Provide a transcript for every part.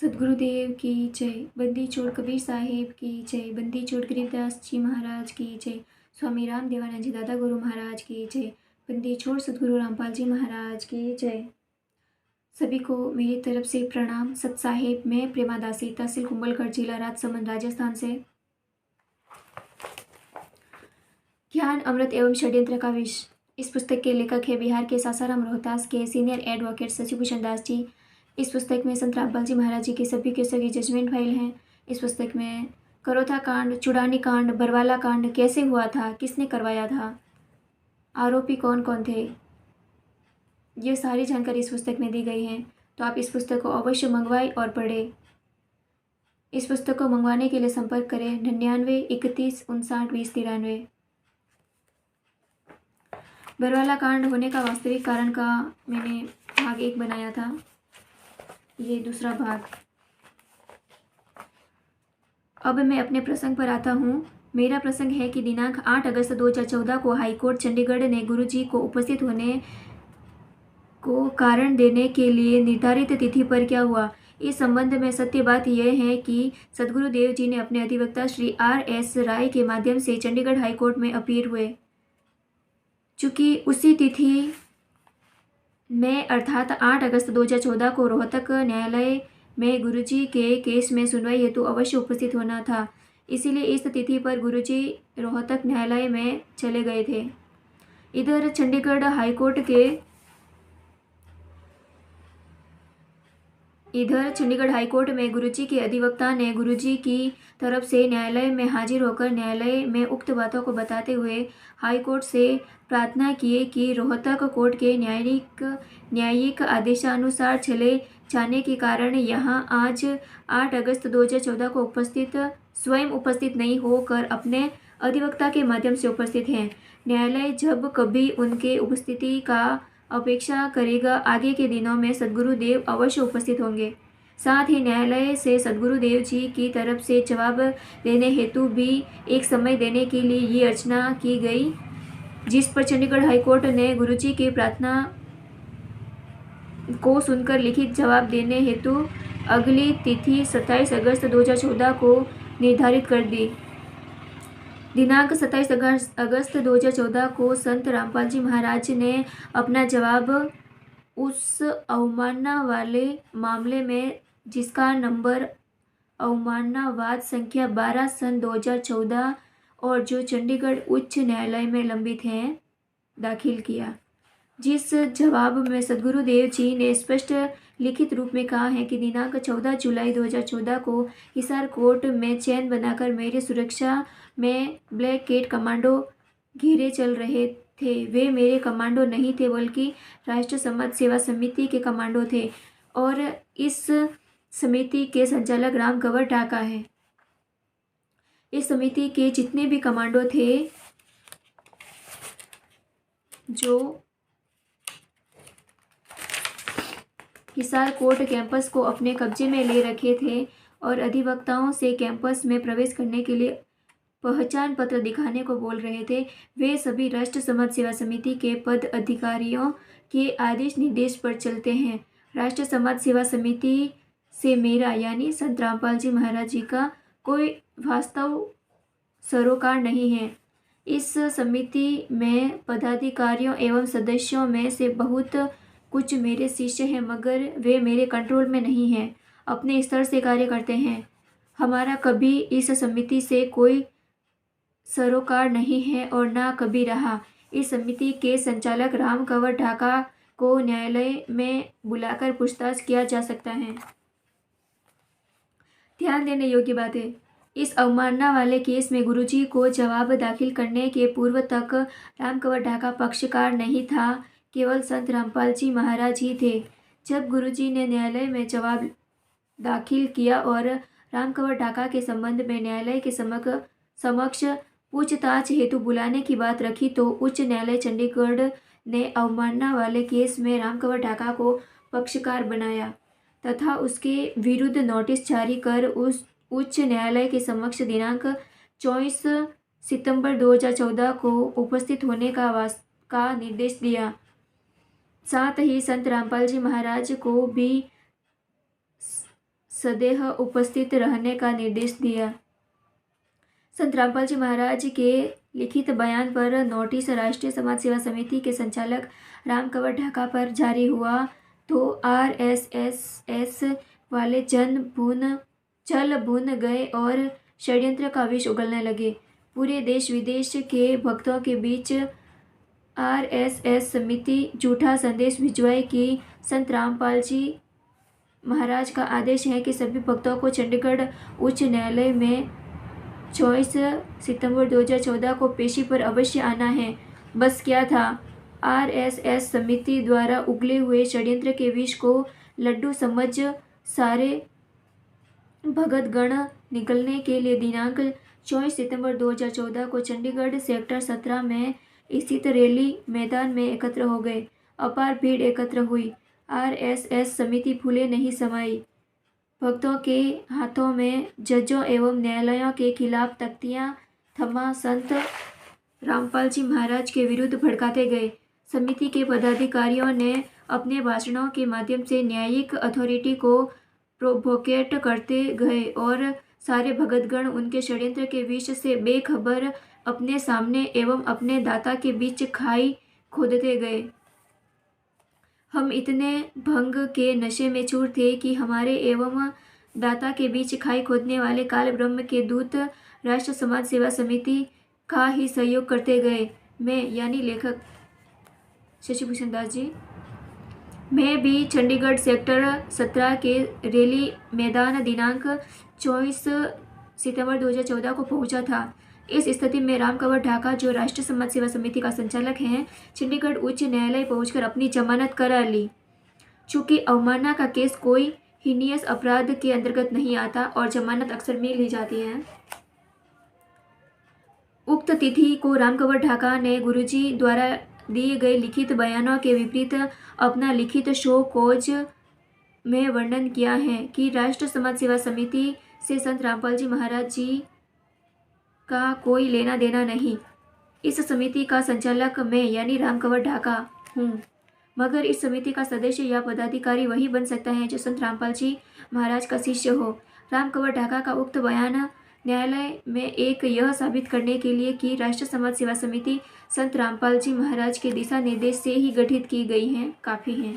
सदगुरुदेव की जय। बंदी छोड़ कबीर साहेब की जय। बंदी छोड़ गरीबदास जी महाराज की जय। स्वामी राम देवानंद जी दादा गुरु महाराज की जय। बंदी छोड़ सदगुरु रामपाल जी महाराज की जय। सभी को मेरी तरफ से प्रणाम। सत साहेब, मैं प्रेमा दासी, तहसील कुंभलगढ़, जिला राजसमंद, राजस्थान से ज्ञान अमृत एवं षड्यंत्र का विष। इस पुस्तक के लेखक है बिहार के सासाराम रोहतास के सीनियर एडवोकेट शशिभूषण दास जी। इस पुस्तक में संत रामपाल जी महाराज जी की सभी के सभी जजमेंट फाइल हैं। इस पुस्तक में करोथा कांड, चुड़ानी कांड, बरवाला कांड कैसे हुआ था, किसने करवाया था, आरोपी कौन कौन थे, ये सारी जानकारी इस पुस्तक में दी गई है। तो आप इस पुस्तक को अवश्य मंगवाएं और पढ़ें। इस पुस्तक को मंगवाने के लिए संपर्क करें 99 31 59 20 93। बरवाला कांड होने का वास्तविक कारण का मैंने भाग 1 बनाया था, ये दूसरा भाग। अब मैं अपने प्रसंग पर आता हूँ। मेरा प्रसंग है कि दिनांक 8 अगस्त 2014 को हाईकोर्ट चंडीगढ़ ने गुरुजी को उपस्थित होने को कारण देने के लिए निर्धारित तिथि पर क्या हुआ। इस संबंध में सत्य बात यह है कि सदगुरुदेव जी ने अपने अधिवक्ता श्री RS राय के माध्यम से चंडीगढ़ हाईकोर्ट में अपील हुए। चूंकि उसी तिथि में अर्थात 8 अगस्त 2014 को रोहतक न्यायालय में गुरुजी के केस में सुनवाई हेतु अवश्य उपस्थित होना था, इसीलिए इस तिथि पर गुरुजी रोहतक न्यायालय में चले गए थे। इधर चंडीगढ़ हाईकोर्ट में गुरुजी के अधिवक्ता ने गुरुजी की तरफ से न्यायालय में हाजिर होकर न्यायालय में उक्त बातों को बताते हुए हाईकोर्ट से प्रार्थना किए कि रोहतक कोर्ट के न्यायिक आदेशानुसार चले जाने के कारण यहाँ आज 8 अगस्त 2014 को स्वयं उपस्थित नहीं होकर अपने अधिवक्ता के माध्यम से उपस्थित हैं। न्यायालय जब कभी उनके उपस्थिति का अपेक्षा करेगा, आगे के दिनों में सदगुरुदेव अवश्य उपस्थित होंगे। साथ ही न्यायालय से सदगुरुदेव जी की तरफ से जवाब देने हेतु भी एक समय देने के लिए ये अर्चना की गई, जिस पर चंडीगढ़ हाईकोर्ट ने गुरुजी की प्रार्थना को सुनकर लिखित जवाब देने हेतु अगली तिथि 27 अगस्त 2014 को निर्धारित कर दी। दिनांक 27 अगस्त 2014 को संत रामपाल जी महाराज ने अपना जवाब उस अवमानना वाले मामले में, जिसका नंबर अवमानना वाद संख्या 12 सन 2014 और जो चंडीगढ़ उच्च न्यायालय में लंबित है, दाखिल किया। जिस जवाब में सदगुरुदेव जी ने स्पष्ट लिखित रूप में कहा है कि दिनांक 14 जुलाई 2014 को हिसार कोर्ट में चैन बनाकर मेरी सुरक्षा में ब्लैक कैट कमांडो घेरे चल रहे थे। वे मेरे कमांडो नहीं थे, बल्कि राष्ट्र समाज सेवा समिति के कमांडो थे और इस समिति के संचालक राम कंवर ढाका है। इस समिति के जितने भी कमांडो थे जो हिसार कोर्ट कैंपस को अपने कब्जे में ले रखे थे और अधिवक्ताओं से कैंपस में प्रवेश करने के लिए पहचान पत्र दिखाने को बोल रहे थे, वे सभी राष्ट्र समाज सेवा समिति के पद अधिकारियों के आदेश निर्देश पर चलते हैं। राष्ट्र समाज सेवा समिति से मेरा यानी संत रामपाल जी महाराज जी का कोई वास्तव सरोकार नहीं है। इस समिति में पदाधिकारियों एवं सदस्यों में से बहुत कुछ मेरे शिष्य हैं, मगर वे मेरे कंट्रोल में नहीं हैं, अपने स्तर से कार्य करते हैं। हमारा कभी इस समिति से कोई सरोकार नहीं है और ना कभी रहा। इस समिति के संचालक राम कंवर ढाका को न्यायालय में बुलाकर पूछताछ किया जा सकता है। ध्यान देने योग्य बात है, इस अवमानना वाले केस में गुरुजी को जवाब दाखिल करने के पूर्व तक राम कंवर ढाका पक्षकार नहीं था, केवल संत रामपाल जी महाराज ही थे। जब गुरुजी ने न्यायालय में जवाब दाखिल किया और राम कंवर ढाका के संबंध में न्यायालय के समक्ष पूछताछ हेतु बुलाने की बात रखी, तो उच्च न्यायालय चंडीगढ़ ने अवमानना वाले केस में राम कंवर ढाका को पक्षकार बनाया तथा उसके विरुद्ध नोटिस जारी कर उस उच्च न्यायालय के समक्ष दिनांक 24 सितंबर 2014 को उपस्थित होने का निर्देश दिया। साथ ही संत रामपाल जी महाराज को भी सदैव उपस्थित रहने का निर्देश दिया। संत रामपाल जी महाराज के लिखित बयान पर नोटिस राष्ट्रीय समाज सेवा समिति के संचालक राम कंवर ढाका पर जारी हुआ तो आरएसएस वाले चल भुन गए और षड्यंत्र का विष उगलने लगे। पूरे देश विदेश के भक्तों के बीच आरएसएस समिति झूठा संदेश भिजवाई कि संत रामपाल जी महाराज का आदेश है कि सभी भक्तों को चंडीगढ़ उच्च न्यायालय में 24 सितंबर 2014 को पेशी पर अवश्य आना है। बस क्या था, आरएसएस समिति द्वारा उगले हुए षड्यंत्र के विष को लड्डू समझ सारे भगतगण निकलने के लिए दिनांक 24 सितंबर 2014 को चंडीगढ़ सेक्टर 17 में स्थित रैली मैदान में एकत्र हो गए। अपार भीड़ एकत्र हुई। आरएसएस समिति फूले नहीं समाई। भक्तों के हाथों में जजों एवं न्यायालयों के खिलाफ तख्तियां थमा संत रामपाल जी महाराज के विरुद्ध भड़काते गए। समिति के पदाधिकारियों ने अपने भाषणों के माध्यम से न्यायिक अथॉरिटी को प्रोवोकेट करते गए और सारे भगतगण उनके षड्यंत्र के विष से बेखबर अपने सामने एवं अपने दाता के बीच खाई खोदते गए। हम इतने भंग के नशे में चूर थे कि हमारे एवं दाता के बीच खाई खोदने वाले काल ब्रह्म के दूत राष्ट्र समाज सेवा समिति का ही सहयोग करते गए। मैं यानी लेखक शशिभूषण दास जी, मैं भी चंडीगढ़ सेक्टर 17 के रैली मैदान दिनांक 24 सितंबर 2014 को पहुंचा था। इस स्थिति में राम कंवर ढाका, जो राष्ट्रीय समाज सेवा समिति का संचालक हैं, चंडीगढ़ उच्च न्यायालय पहुंचकर अपनी जमानत करा ली। चूंकि अवमानना का केस कोई हीनियस अपराध के अंतर्गत नहीं आता और जमानत अक्सर मिल ही जाती है। उक्त तिथि को राम कंवर ढाका ने गुरुजी द्वारा दिए गए लिखित बयानों के विपरीत अपना लिखित शो कोज में वर्णन किया है कि राष्ट्र समाज सेवा समिति से संत रामपाल जी महाराज जी का कोई लेना देना नहीं। इस समिति का संचालक मैं यानी राम कंवर ढाका हूँ, मगर इस समिति का सदस्य या पदाधिकारी वही बन सकता है जो संत रामपाल जी महाराज का शिष्य हो। राम कंवर ढाका का उक्त बयान न्यायालय में एक यह साबित करने के लिए कि राष्ट्र समाज सेवा समिति संत रामपाल जी महाराज के दिशा निर्देश से ही गठित की गई है काफ़ी है।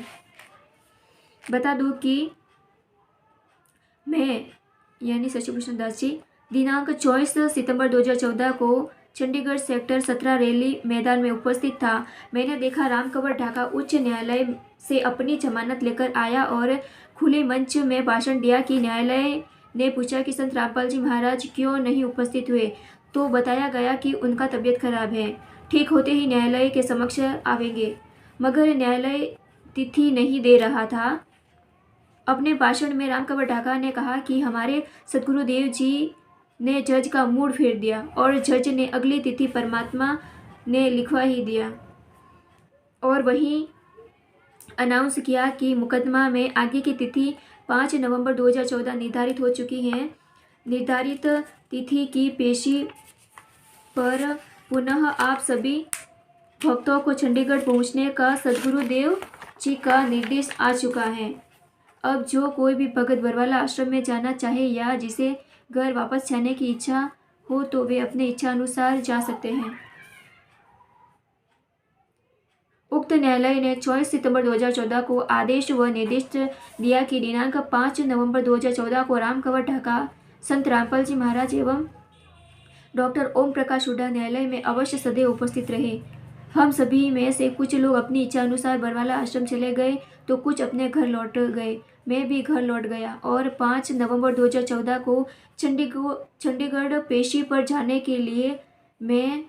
बता दूं कि मैं यानी शशिभूषण दास जी दिनांक 24 सितंबर 2014 को चंडीगढ़ सेक्टर 17 रैली मैदान में उपस्थित था। मैंने देखा राम कंवर ढाका उच्च न्यायालय से अपनी जमानत लेकर आया और खुले मंच में भाषण दिया कि न्यायालय ने पूछा कि संत रामपाल जी महाराज क्यों नहीं उपस्थित हुए, तो बताया गया कि उनका तबीयत खराब है, ठीक होते ही न्यायालय के समक्ष आवेंगे। मगर न्यायालय तिथि नहीं दे रहा था। अपने भाषण में राम कंवर ढाका ने कहा कि हमारे सद्गुरुदेव जी ने जज का मूड फेर दिया और जज ने अगली तिथि परमात्मा ने लिखवा ही दिया और वहीं अनाउंस किया कि मुकदमा में आगे की तिथि 5 नवंबर 2014 निर्धारित हो चुकी है। निर्धारित तिथि की पेशी पर पुनः आप सभी भक्तों को चंडीगढ़ पहुंचने का सद्गुरुदेव जी का निर्देश आ चुका है। अब जो कोई भी भगत बरवाला आश्रम में जाना चाहे या जिसे घर वापस जाने की इच्छा हो तो वे अपने इच्छा अनुसार जा सकते हैं। उक्त न्यायालय ने 24 सितंबर 2014 को आदेश व निर्देश दिया कि दिनांक 5 नवंबर 2014 को राम कंवर ढाका, संत रामपाल जी महाराज एवं डॉक्टर ओम प्रकाश हुड्डा न्यायालय में अवश्य सदैव उपस्थित रहे। हम सभी में से कुछ लोग अपनी इच्छा अनुसार बरवाला आश्रम चले गए तो कुछ अपने घर लौट गए। मैं भी घर लौट गया और 5 नवंबर 2014 को चंडीगढ़ पेशी पर जाने के लिए मैं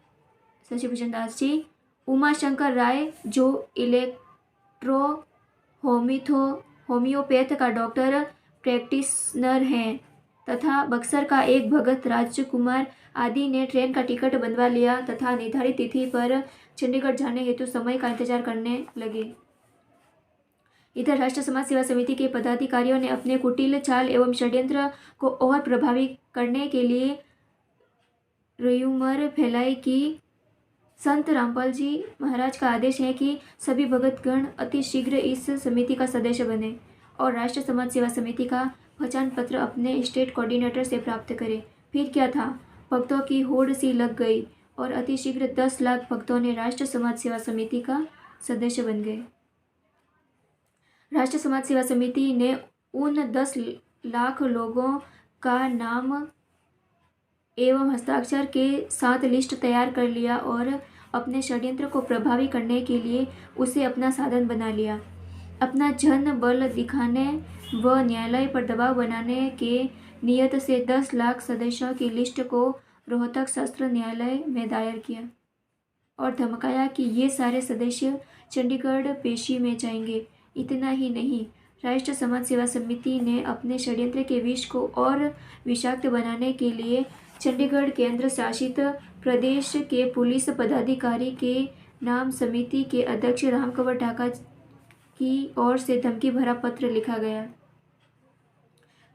शशिभूषण दास जी, उमाशंकर राय जो होम्योपैथ का डॉक्टर प्रैक्टिशनर हैं तथा बक्सर का एक भगत राजकुमार आदि ने ट्रेन का टिकट बनवा लिया तथा निर्धारित तिथि पर चंडीगढ़ जाने हेतु समय का इंतजार करने लगे। इधर राष्ट्र समाज सेवा समिति के पदाधिकारियों ने अपने कुटिल चाल एवं षड्यंत्र को और प्रभावी करने के लिए र्यूमर फैलाई कि संत रामपाल जी महाराज का आदेश है कि सभी भगतगण अति शीघ्र इस समिति का सदस्य बने और राष्ट्र समाज सेवा समिति का पहचान पत्र अपने स्टेट कोऑर्डिनेटर से प्राप्त करें। फिर क्या था, भक्तों की होड़ सी लग गई और अतिशीघ्र 10 लाख भक्तों ने राष्ट्र समाज सेवा समिति का सदस्य बन गए। राष्ट्र समाज सेवा समिति ने उन 10 लाख लोगों का नाम एवं हस्ताक्षर के साथ लिस्ट तैयार कर लिया और अपने षड्यंत्र को प्रभावी करने के लिए उसे अपना साधन बना लिया। अपना जन बल दिखाने व न्यायालय पर दबाव बनाने के नियत से 10 लाख सदस्यों की लिस्ट को रोहतक सत्र न्यायालय में दायर किया और धमकाया कि ये सारे सदस्य चंडीगढ़ पेशी में जाएंगे। इतना ही नहीं, राष्ट्र समाज सेवा समिति ने अपने षड्यंत्र के विष को और विषाक्त बनाने के लिए चंडीगढ़ केंद्र शासित प्रदेश के पुलिस पदाधिकारी के नाम समिति के अध्यक्ष रामकंवर ढाका की ओर से धमकी भरा पत्र लिखा गया।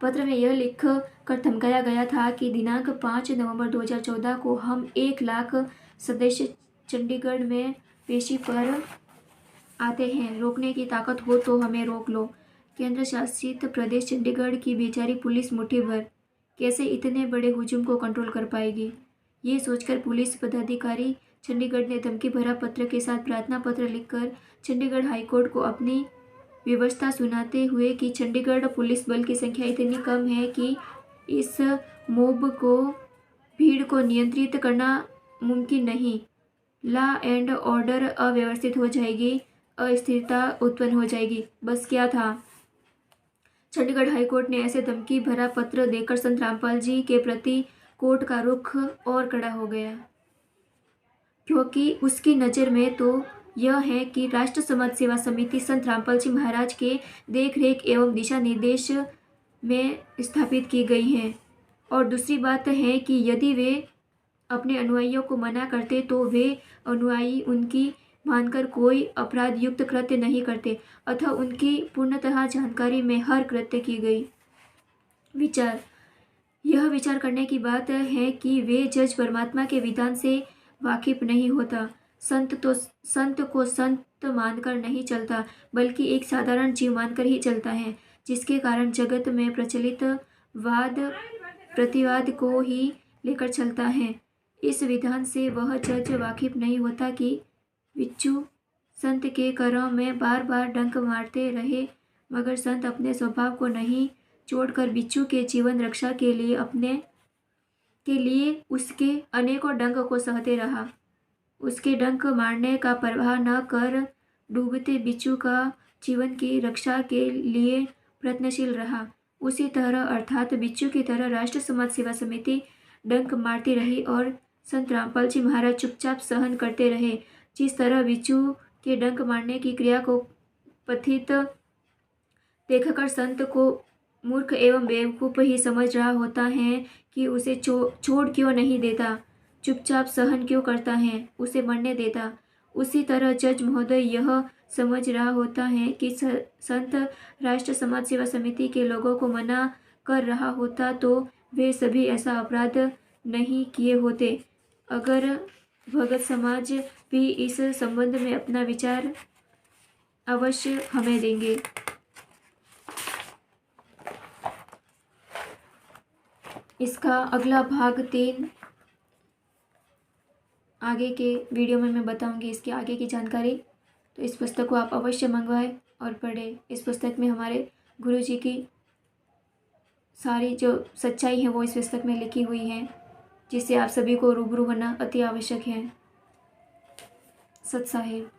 पत्र में यह लिख कर धमकाया गया था कि दिनांक 5 नवंबर 2014 को हम 1 लाख सदस्य चंडीगढ़ में पेशी पर आते हैं। रोकने की ताकत हो तो हमें रोक लो। केंद्र शासित प्रदेश चंडीगढ़ की बेचारी पुलिस मुट्ठी भर कैसे इतने बड़े हुजूम को कंट्रोल कर पाएगी। ये सोचकर पुलिस पदाधिकारी चंडीगढ़ ने धमकी भरा पत्र के साथ प्रार्थना पत्र लिखकर चंडीगढ़ हाईकोर्ट को अपनी व्यवस्था सुनाते हुए कि चंडीगढ़ पुलिस बल की संख्या इतनी कम है कि इस मोब को भीड़ को नियंत्रित करना मुमकिन नहीं, लॉ एंड ऑर्डर अव्यवस्थित हो जाएगी, अस्थिरता उत्पन्न हो जाएगी। बस क्या था, चंडीगढ़ हाईकोर्ट ने ऐसे धमकी भरा पत्र देकर संत रामपाल जी के प्रति कोर्ट का रुख और कड़ा हो गया, क्योंकि उसकी नज़र में तो यह है कि राष्ट्र समाज सेवा समिति संत रामपाल जी महाराज के देखरेख एवं दिशा निर्देश में स्थापित की गई है। और दूसरी बात है कि यदि वे अपने अनुयायियों को मना करते तो वे अनुयायी उनकी मानकर कोई अपराध युक्त कृत्य नहीं करते, अतः उनकी पूर्णतः जानकारी में हर कृत्य की गई। यह विचार करने की बात है कि वे जज परमात्मा के विधान से वाकिफ नहीं होता। संत को संत मानकर नहीं चलता, बल्कि एक साधारण जीव मानकर ही चलता है, जिसके कारण जगत में प्रचलित वाद प्रतिवाद को ही लेकर चलता है। इस विधान से वह जज वाकिफ नहीं होता कि बिच्छू संत के करों में बार बार डंक मारते रहे, मगर संत अपने स्वभाव को नहीं छोड़कर बिच्छू के जीवन रक्षा के लिए उसके अनेकों डंक को सहते रहा। उसके डंक मारने का परवाह न कर डूबते बिच्छू का जीवन की रक्षा के लिए प्रयत्नशील रहा। उसी तरह अर्थात बिच्छू की तरह राष्ट्र समाज सेवा समिति डंक मारती रही और संत रामपाल जी महाराज चुपचाप सहन करते रहे। जिस तरह बिच्छू के डंक मारने की क्रिया को पथित देखकर संत को मूर्ख एवं बेवकूफ ही समझ रहा होता है कि उसे छोड़ क्यों नहीं देता, चुपचाप सहन क्यों करता है, उसे मरने देता। उसी तरह जज महोदय यह समझ रहा होता है कि संत राष्ट्र समाज सेवा समिति के लोगों को मना कर रहा होता तो वे सभी ऐसा अपराध नहीं किए होते। अगर भगत समाज भी इस संबंध में अपना विचार अवश्य हमें देंगे। इसका अगला भाग 3 आगे के वीडियो में मैं बताऊंगी इसके आगे की जानकारी। तो इस पुस्तक को आप अवश्य मंगवाएं और पढ़ें। इस पुस्तक में हमारे गुरु जी की सारी जो सच्चाई है वो इस पुस्तक में लिखी हुई है, जिससे आप सभी को रूबरू होना अति आवश्यक है। सत साहिब।